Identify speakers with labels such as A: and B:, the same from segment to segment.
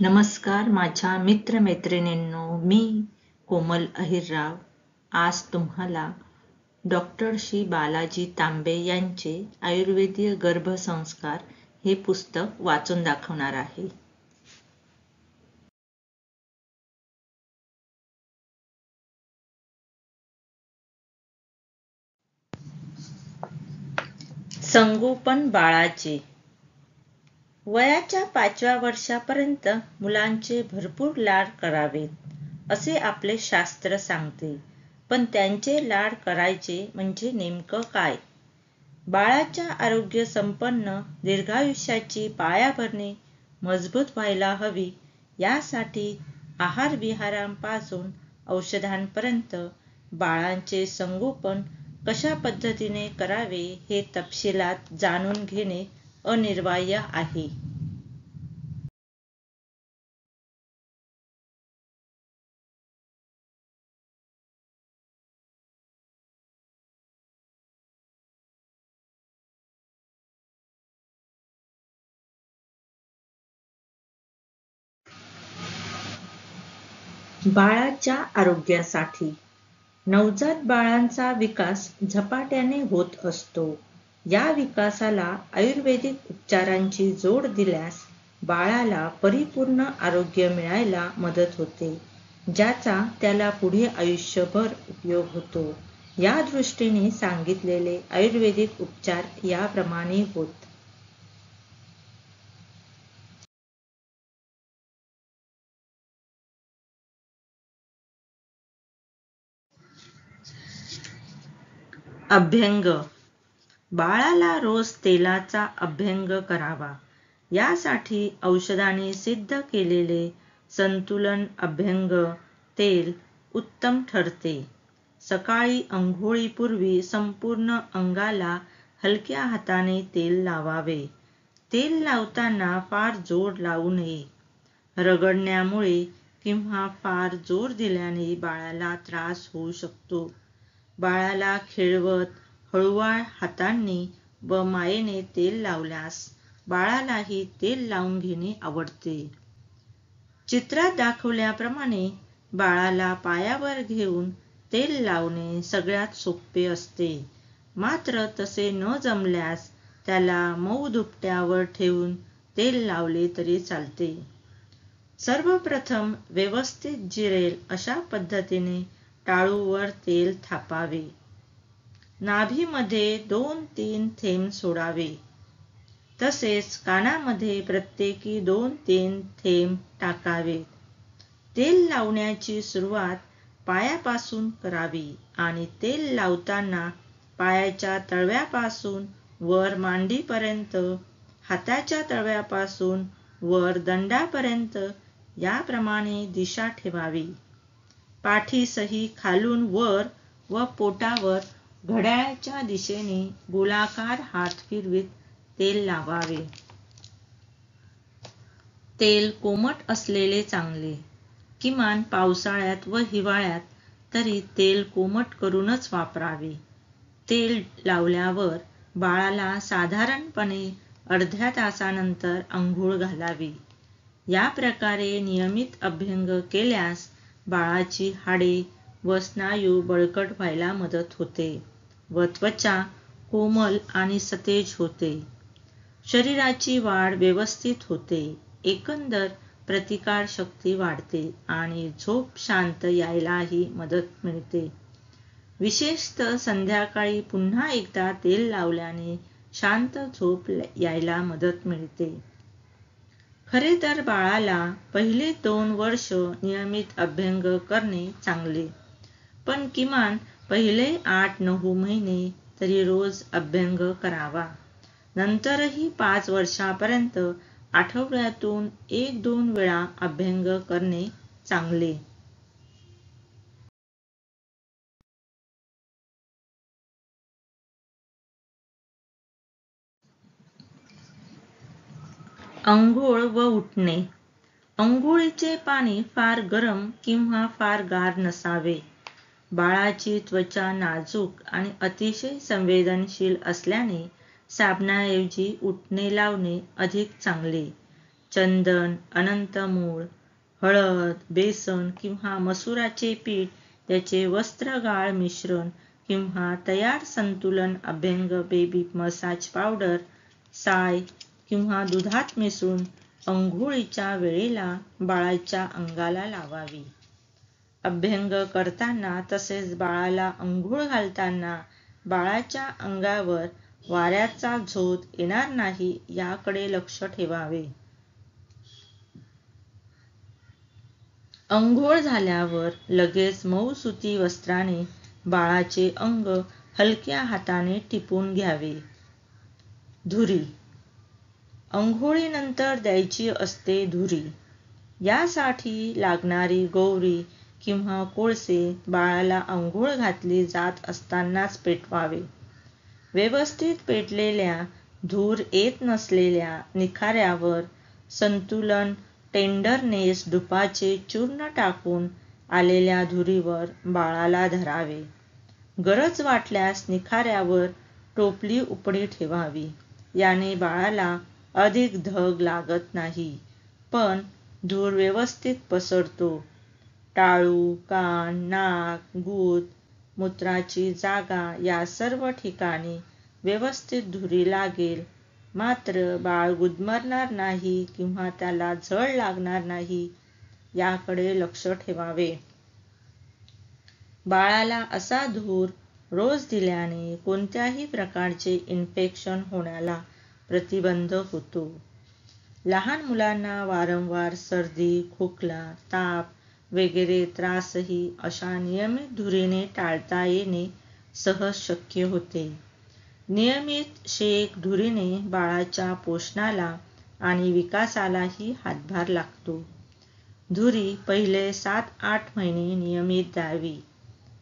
A: नमस्कार माझ्या मित्रमैत्रिणींनो, मी कोमल अहिरराव आज तुम्हाला डॉक्टर श्री बालाजी तांबे यांचे आयुर्वेदीय गर्भसंस्कार हे पुस्तक वाचून दाखवणार आहे. संगोपन बाळाचे. वयाच्या 5व्या वर्षापर्यंत मुलांचे भरपूर लाड करावेत असे आपले शास्त्र सांगते. पण त्यांचे लाड करायचे म्हणजे नेमकं काय? बाळाच्या आरोग्य संपन्न दीर्घायुष्याची पायाभरणी मजबूत व्हायला हवी यासाठी आहार विहारांपासून औषधांपर्यंत बाळांचे संगोपन कशा पद्धतीने करावे हे तपशिलात जाणून घेणे अनिवार्य आहे. बाळाच्या आरोग्यासाठी नवजात बाळांचा विकास झपाट्याने होत असतो. या विकासाला आयुर्वेदिक उपचारांची जोड दिल्यास बाळाला परिपूर्ण आरोग्य मिळायला मदत होते, ज्याचा त्याला पुढे आयुष्यभर उपयोग होतो. या दृष्टीने सांगितलेले आयुर्वेदिक उपचार याप्रमाणे होत. अभ्यंग. बाळाला रोज तेलाचा अभ्यंग करावा. यासाठी औषधाने सिद्ध केलेले संतुलन अभ्यंग तेल उत्तम ठरते. सकाळी अंघोळीपूर्वी संपूर्ण अंगाला हलक्या हाताने तेल लावावे. तेल लावताना फार जोर लावू नये. रगडण्यामुळे किंवा फार जोर दिल्याने बाळाला त्रास होऊ शकतो. बाळाला खेळवत हळूवार हातांनी व मायेने तेल लावल्यास बाळालाही तेल लावून घेणे आवडते. चित्रात दाखवल्याप्रमाणे बाळाला पायावर घेऊन तेल लावणे सगळ्यात सोपे असते. मात्र तसे न जमल्यास त्याला मऊ दुपट्यावर ठेवून तेल लावले तरी चालते. सर्वप्रथम व्यवस्थित जिरेल अशा पद्धतीने टाळूवर तेल थापावे. नाभीमध्ये 2-3 थेंब सोडावे. तसेच कानामध्ये प्रत्येकी 2-3 थेंब टाकावेत. तेल लावण्याची सुरुवात पायापासून करावी आणि तेल लावताना पायाच्या तळव्यापासून वर मांडीपर्यंत, हाताच्या तळव्यापासून वर दंडापर्यंत याप्रमाणे दिशा ठेवावी. पाठीसही खालून वर व पोटावर घड्याळाच्या दिशेने गोलाकार हात फिरवीत तेल लावावे. तेल कोमट असलेले चांगले. किमान पावसाळ्यात व हिवाळ्यात तरी तेल कोमट करूनच वापरावे. तेल लावल्यावर बाळाला साधारणपणे अर्ध्या तासानंतर अंघोळ घालावी. या प्रकारे नियमित अभ्यंग केल्यास बाळाची हाडे व स्नायू बळकट व्हायला मदत होते व त्वचा कोमल आणि सतेज होते. शरीराची वाढ व्यवस्थित होते. एकंदर प्रतिकारशक्ती वाढते आणि झोप शांत यायलाही मदत मिळते. विशेषतः संध्याकाळी पुन्हा एकदा तेल लावल्याने शांत झोप यायला मदत मिळते. खरे तर बाळाला पहिले 2 वर्ष नियमित अभ्यंग करणे चांगले, पण किमान पहिले 8-9 महिने तरी रोज अभ्यंग करावा. नंतरही 5 वर्षापर्यंत आठवड्यातून 1-2 वेळा अभ्यंग करणे चांगले. अंघोळ व उठणे. अंघोळीचे पाणी फार गरम किंवा फार गार नसावे. बाळाची त्वचा नाजूक आणि अतिशय संवेदनशील असल्याने साबणाऐवजी उटणे लावणे अधिक चांगले. चंदन, अनंतमूळ, हळद, बेसन किंवा मसुराचे पीठ याचे वस्त्रगाळ मिश्रण किंवा तयार संतुलन अभ्यंग बेबी मसाज पावडर साय किंवा दुधात मिसळून अंघोळीच्या वेळेला बाळाच्या अंगाला लावावी. अभ्यंग करताना तसेच बाळाला अंघोळ घालताना बाळाच्या अंगावर वाऱ्याचा झोत येणार नाही याकडे लक्ष ठेवावे. अंघोळ झाल्यावर लगेच मऊ सुती वस्त्राने बाळाचे अंग हलक्या हाताने टिपून घ्यावे. धुरी अंघोळीनंतर द्यायची असते धुरी. यासाठी लागणारी गौरी किंवा कोळसे बाळाला अंघोळ घातली जात असतानाच पेटवावे. व्यवस्थित पेटलेल्या धूर येत नसलेल्या निखाऱ्यावर संतुलन टेंडरनेस धुपाचे चूर्ण टाकून आलेल्या धुरीवर बाळाला धरावे. गरज वाटल्यास निखाऱ्यावर टोपली उपडी ठेवावी. याने बाळाला अधिक धग लागत नाही, पण धूर व्यवस्थित पसरतो. टाळू, कान, नाक, गूद, मूत्राची जागा या सर्व ठिकाणी व्यवस्थित धुरी लागेल. मात्र बाळ गुदमरणार नाही किंवा त्याला झळ लागणार नाही याकडे लक्ष ठेवावे. बाळाला असा धूर रोज दिल्याने कोणत्याही प्रकारचे इन्फेक्शन होण्याला प्रतिबंध होतो. लहान मुलांना वारंवार सर्दी, खोकला, ताप वगैरे त्रासही अशा नियमित धुरीने टाळता येणे सहज शक्य होते. नियमित शेक धुरीने बाळाच्या पोषणाला आणि विकासालाही हातभार लागतो. धुरी पहिले 7-8 महिने नियमित द्यावी.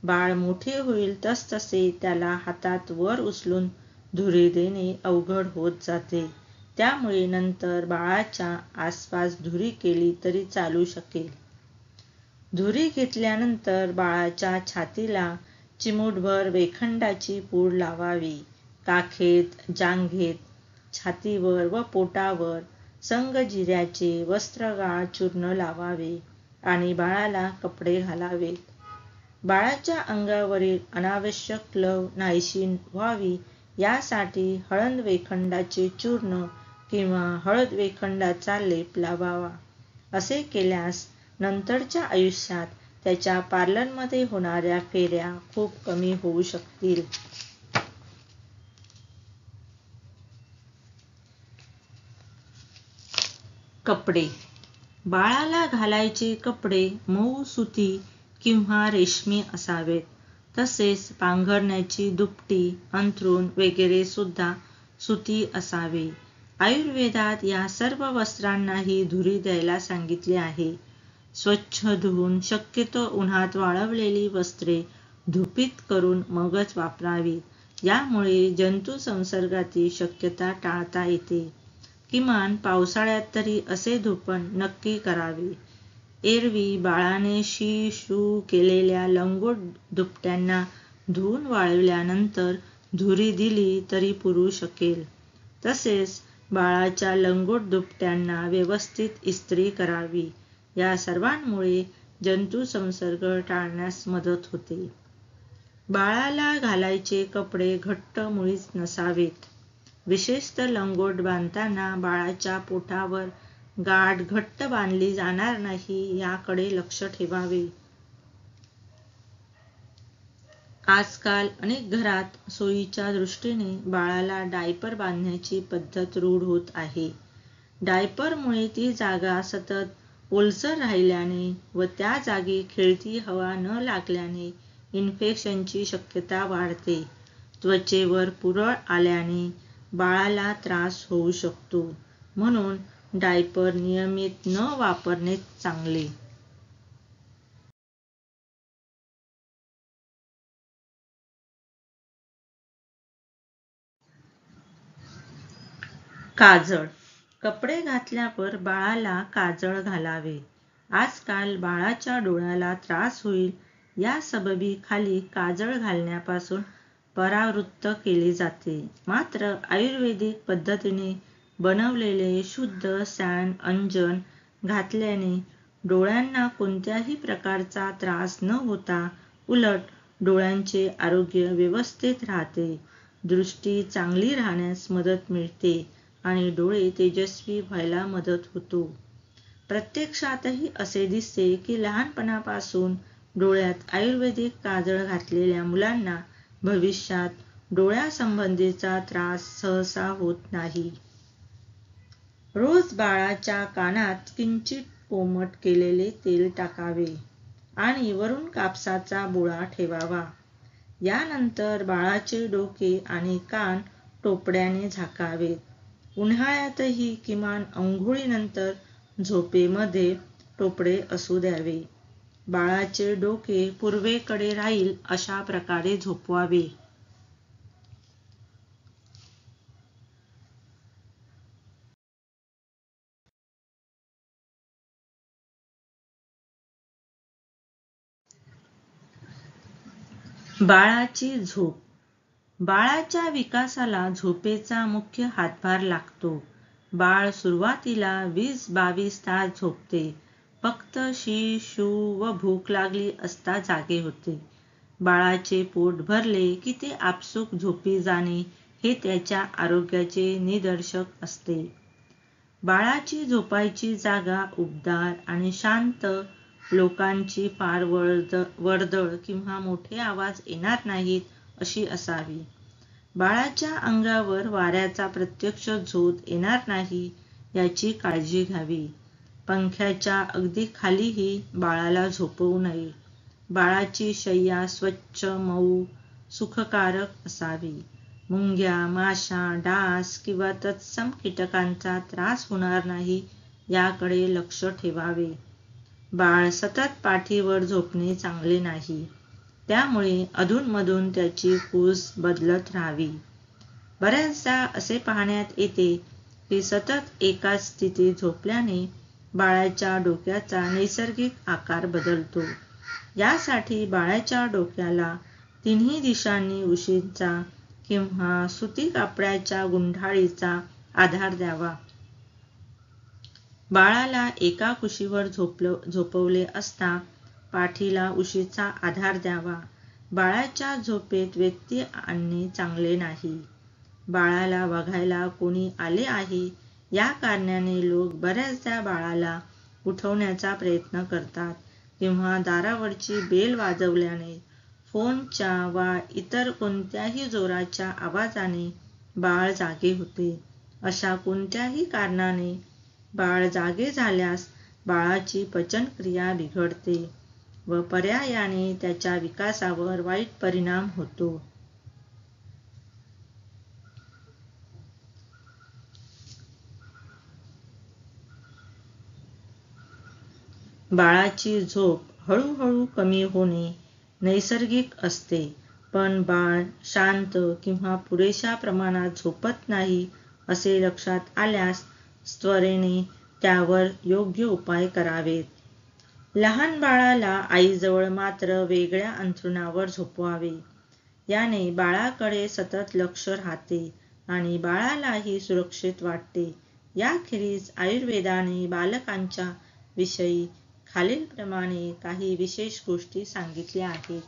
A: बाळ मोठे होईल तसतसे त्याला हातात वर उचलून धुरी देणे अवघड होत जाते. त्यामुळे नंतर बाळाच्या आसपास धुरी केली तरी चालू शकेल. धुरी घेतल्यानंतर बाळाच्या छातीला चिमूटभर वेखंडाची पूड लावावी. काखेत, जांघेत, छातीवर व पोटावर संगजिऱ्याचे वस्त्रगाळ चूर्ण लावावे आणि बाळाला कपडे घालावेत. बाळाच्या अंगावरील अनावश्यक लव नाहीशी व्हावी यासाठी हळद वेखंडाचे चूर्ण किंवा हळद वेखंडाचा लेप लावावा. असे केल्यास नंतरच्या आयुष्यात त्याच्या पार्लरमध्ये होणाऱ्या फेऱ्या खूप कमी होऊ शकतील. कपडे बाळाला घालायचे कपडे मऊ सुती किंवा रेशमी असावेत. तसेच पांघरण्याची दुपटी, अंथरूण वगैरे सुद्धा सुती असावे. आयुर्वेदात या सर्व वस्त्रांनाही धुरी द्यायला सांगितले आहे. स्वच्छ धुवून शक्यतो उन्हात वाळवलेली वस्त्रे धुपीत करून मगच वापरावीत. यामुळे जंतू संसर्गाची शक्यता टाळता येते. किमान पावसाळ्यात तरी असे धुपण नक्की करावे. एरवी बाळाने शी शू केलेल्या लंगोट दुपट्यांना धुवून वाळविल्यानंतर धुरी दिली तरी पुरू शकेल. तसेच बाळाच्या लंगोट दुपट्यांना व्यवस्थित इस्त्री करावी. या सर्वांमुळे जंतू संसर्ग टाळण्यास मदत होते. बाळाला घालायचे कपडे घट्ट मुळीच नसावेत. विशेषतः लंगोट बांधताना बाळाच्या पोटावर गाठ घट्ट बांधली जाणार नाही याकडे लक्ष ठेवावे. आजकाल अनेक घरात सोयीच्या दृष्टीने बाळाला डायपर बांधण्याची पद्धत रूढ होत आहे. डायपरमुळे ती जागा सतत ओलसर राहिल्याने व त्या जागी खेळती हवा न लागल्याने इन्फेक्शनची शक्यता वाढते. त्वचेवर पुरळ आल्याने बाळाला त्रास होऊ शकतो. म्हणून डायपर नियमित न वापरणेच चांगले. काजळ कपडे घातल्यावर बाळाला काजळ घालावे. आजकाल बाळाच्या डोळ्याला त्रास होईल या सबबी खाली काजळ घालण्यापासून परावृत्त केले जाते. मात्र आयुर्वेदिक पद्धतीने बनवलेले शुद्ध सॅन अंजन घातल्याने डोळ्यांना कोणत्याही प्रकारचा त्रास न होता उलट डोळ्यांचे आरोग्य व्यवस्थित राहते, दृष्टी चांगली राहण्यास मदत मिळते आणि डोळे तेजस्वी व्हायला मदत होतो. प्रत्यक्षातही असे दिसते की लहानपणापासून डोळ्यात आयुर्वेदिक काजळ घातलेल्या मुलांना भविष्यात डोळ्यासंबंधीचा त्रास सहसा होत नाही. रोज बाळाच्या कानात किंचित कोमट केलेले तेल टाकावे आणि वरून कापसाचा बोळा ठेवावा. यानंतर बाळाचे डोके आणि कान टोपड्याने झाकावेत. उन्हाळ्यातही किमान अंघोळीनंतर झोपेमध्ये टोपडे असू द्यावे. बाळाचे डोके पूर्वेकडे राहील अशा प्रकारे झोपवावे. बाळाची झोप. बाळाच्या विकासाला झोपेचा मुख्य हातभार लागतो. बाळ सुरुवातीला 20-22 तास झोपते. फक्त शी शू व भूक लागली असता जागे होते. बाळाचे पोट भरले की ते आपसूक झोपी जाणे हे त्याच्या आरोग्याचे निदर्शक असते. बाळाची झोपायची जागा उबदार आणि शांत, लोकांची फार वर्दळ किंवा मोठे आवाज येणार नाहीत अशी असावी. बाळाच्या अंगावर वाऱ्याचा प्रत्यक्ष झोत येणार नाही याची काळजी घ्यावी. पंख्याच्या अगदी खालीही बाळाला झोपवू नये. बाळाची शय्या स्वच्छ, मऊ, सुखकारक असावी. मुंग्या, माशा, डास किंवा तत्सम कीटकांचा त्रास होणार नाही याकडे लक्ष ठेवावे. बाळ सतत पाठीवर झोपणे चांगले नाही, त्यामुळे अधूनमधून त्याची कूस बदलत राहावी. बऱ्याचदा असे पाहण्यात येते की सतत एकाच स्थितीत झोपल्याने बाळाच्या डोक्याचा नैसर्गिक आकार बदलतो. यासाठी बाळाच्या डोक्याला तिन्ही दिशांनी उशींचा किंवा सुती कापडाच्या गुंडाळीचा आधार द्यावा. बाळाला एका कुशीवर झोपवले असता पाठीला उशीचा आधार द्यावा. बाळाच्या झोपेत व्यत्यय आणणे चांगले नाही. बाळाला बघायला कोणी आले आहे या कारणाने लोक बऱ्याचदा बाळाला उठवण्याचा प्रयत्न करतात किंवा दारावरची बेल वाजवल्याने, फोनच्या वा इतर कोणत्याही जोराच्या आवाजाने बाळ जागे होते. अशा कोणत्याही कारणाने बाळ जागे झाल्यास बाळाची पचनक्रिया बिघडते व पर्यायाने त्याच्या विकासावर वाईट परिणाम होतो. बाळाची झोप हळूहळू कमी होणे नैसर्गिक असते, पण बाळ शांत किंवा पुरेशा प्रमाणात झोपत नाही असे लक्षात आल्यास त्वरेने त्यावर योग्य उपाय करावेत. लहान बाळाला आईजवळ मात्र वेगळ्या अंथरुणावर झोपवावे. याने बाळाकडे सतत लक्ष राहते आणि बाळालाही सुरक्षित वाटते. याखेरीज आयुर्वेदाने बालकांच्या विषयी खालीलप्रमाणे काही विशेष गोष्टी सांगितल्या आहेत.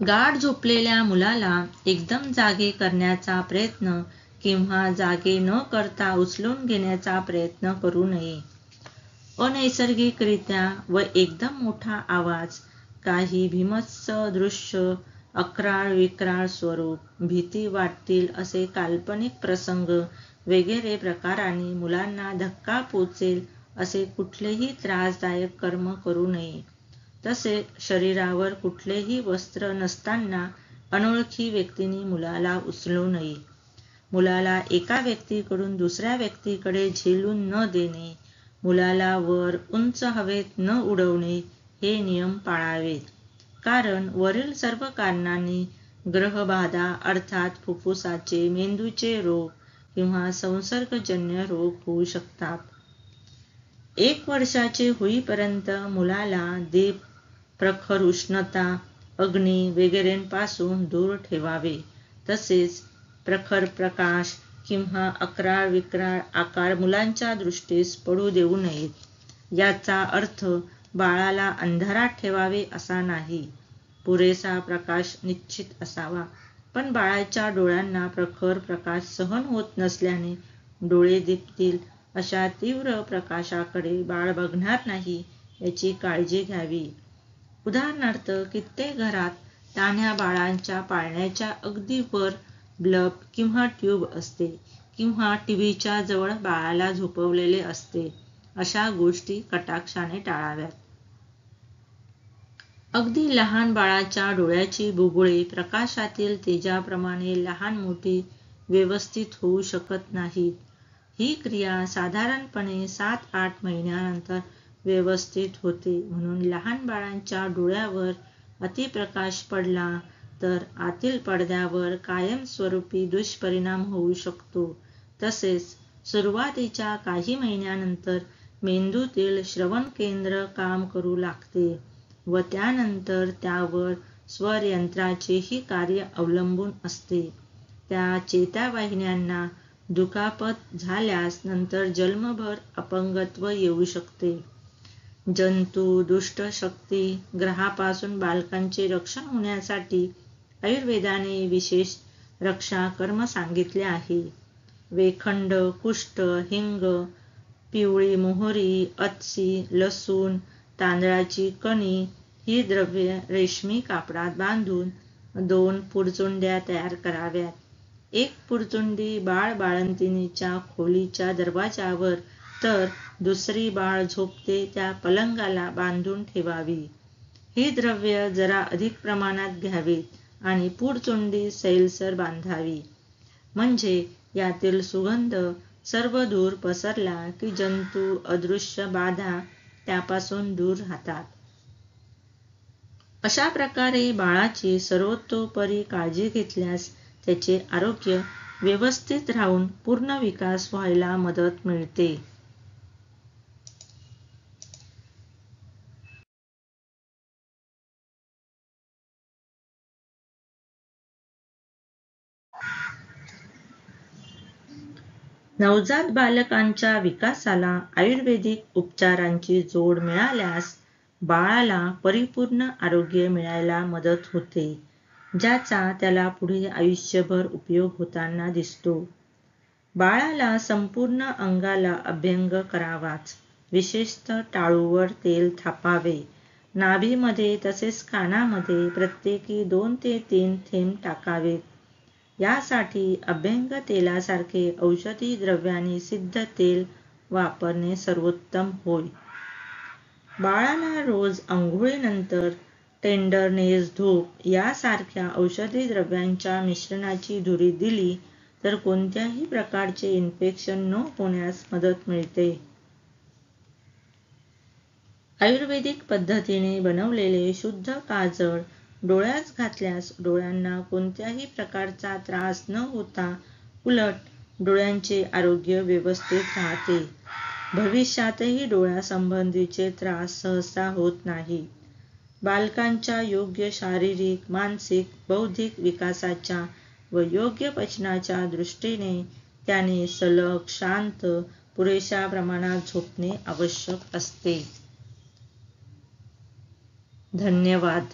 A: गाढ झोपलेल्या मुलाला एकदम जागे करण्याचा प्रयत्न किंवा जागे न करता उचलून घेण्याचा प्रयत्न करू नये. अनैसर्गिकरित्या व एकदम मोठा आवाज, काही भीभत्स दृश्य, अक्राळ विक्राळ स्वरूप, भीती वाटतील असे काल्पनिक प्रसंग वगैरे प्रकारांनी मुलांना धक्का पोचेल असे कुठलेही त्रासदायक कर्म करू नये. तसेच शरीरावर कुठलेही वस्त्र नसताना अनोळखी व्यक्तींनी मुलाला उचलू नये. मुलाला एका व्यक्तीकडून दुसऱ्या व्यक्तीकडे झेलून न देणे, मुलाला वर उंच हवेत न उडवणे हे नियम पाळावेत. कारण वरील सर्व कारणांनी ग्रहबाधा अर्थात फुफ्फुसाचे, मेंदूचे रोग किंवा संसर्गजन्य रोग होऊ शकतात. 1 वर्षाचे होईपर्यंत मुलाला दीप, प्रखर उष्णता, अग्नी वगैरेंपासून दूर ठेवावे. तसेच प्रखर प्रकाश किंवा अकराळ विक्राळ आकार मुलांच्या दृष्टीस पडू देऊ नयेत. याचा अर्थ बाळाला अंधारात ठेवावे असा नाही. पुरेसा प्रकाश निश्चित असावा, पण बाळाच्या डोळ्यांना प्रखर प्रकाश सहन होत नसल्याने डोळे दिपतील अशा तीव्र प्रकाशाकडे बाळ बघणार नाही याची काळजी घ्यावी. उदाहरणार्थ, कित्येक घरात तान्ह्या बाळांच्या पाळण्याच्या अगदी वर बल्ब किंवा ट्यूब असते किंवा टीव्हीच्या जवळ बाळाला झोपवलेले असते. अशा गोष्टी कटाक्षाने टाळाव्यात. अगदी लहान बाळाच्या डोळ्याची बुबुळे प्रकाशातील तेजाप्रमाणे लहान मोठी व्यवस्थित होऊ शकत नाहीत. ही क्रिया साधारणपणे 7-8 महिन्यानंतर व्यवस्थित होते. म्हणून लहान बाळांच्या डोळ्यावर अतिप्रकाश पडला तर आतील पडद्यावर कायमस्वरूपी दुष्परिणाम होऊ शकतो. तसेच सुरुवातीच्या काही महिन्यानंतर मेंदूतील श्रवण केंद्र काम करू लागते व त्यानंतर त्यावर स्वरयंत्राचेही कार्य अवलंबून असते. त्या चेतावाहिन्यांना दुखापत झाल्यास नंतर जन्मभर अपंगत्व येऊ शकते. जंतू, दुष्ट शक्ती ग्रहापासून बालकांचे रक्षण होण्यासाठी आयुर्वेदाने विशेष रक्षा कर्म सांगितले आहे. वेखंड, कुष्ठ, हिंग, पिवळी मोहरी, अत्सी, लसूण, तांदळाची कणी ही द्रव्ये रेशमी कापडात बांधून 2 पुरचुंड्या तयार कराव्यात. एक पुरचुंडी बाळ बाळंतिणीच्या खोलीच्या दरवाजावर तर दुसरी बाळ झोपते त्या पलंगाला बांधून ठेवावी. ही द्रव्य जरा अधिक प्रमाणात घ्यावीत आणि पुरचुंडी सैलसर बांधावी. म्हणजे यातील सुगंध सर्व दूर पसरला की जंतू, अदृश्य बाधा त्यापासून दूर राहतात. अशा प्रकारे बाळाची सर्वतोपरी काळजी घेतल्यास त्याचे आरोग्य व्यवस्थित राहून पूर्ण विकास व्हायला मदत मिळते. नवजात बालकांच्या विकासाला आयुर्वेदिक उपचारांची जोड मिळाल्यास बाळाला परिपूर्ण आरोग्य मिळायला मदत होते, ज्याचा त्याला पुढे आयुष्यभर उपयोग होताना दिसतो. बाळाला संपूर्ण अंगाला अभ्यंग करावाच. विशेषतः टाळूवर तेल थापावे. नाभीमध्ये तसेच कानामध्ये प्रत्येकी 2 ते 3 थेंब टाकावेत. यासाठी अभ्यंग तेलासारखे औषधी द्रव्याने सिद्ध तेल वापरणे सर्वोत्तम होय. बाळाला रोज अंघोळीनंतर टेंडरनेस धूप यासारख्या औषधी द्रव्यांच्या मिश्रणाची धुरी दिली तर कोणत्याही प्रकारचे इन्फेक्शन न होण्यास मदत मिळते. आयुर्वेदिक पद्धतीने बनवलेले शुद्ध काजळ डोळ्यात घातल्यास डोळ्यांना कोणत्याही प्रकारचा त्रास न होता उलट डोळ्यांचे आरोग्य व्यवस्थित राहते. भविष्यातही डोळ्यासंबंधीचे त्रास सहसा होत नाहीत. बालकांच्या योग्य शारीरिक, मानसिक, बौद्धिक विकासाच्या व योग्य पचनाच्या दृष्टीने त्याने सलग, शांत, पुरेशा प्रमाणात झोपणे आवश्यक असते. धन्यवाद.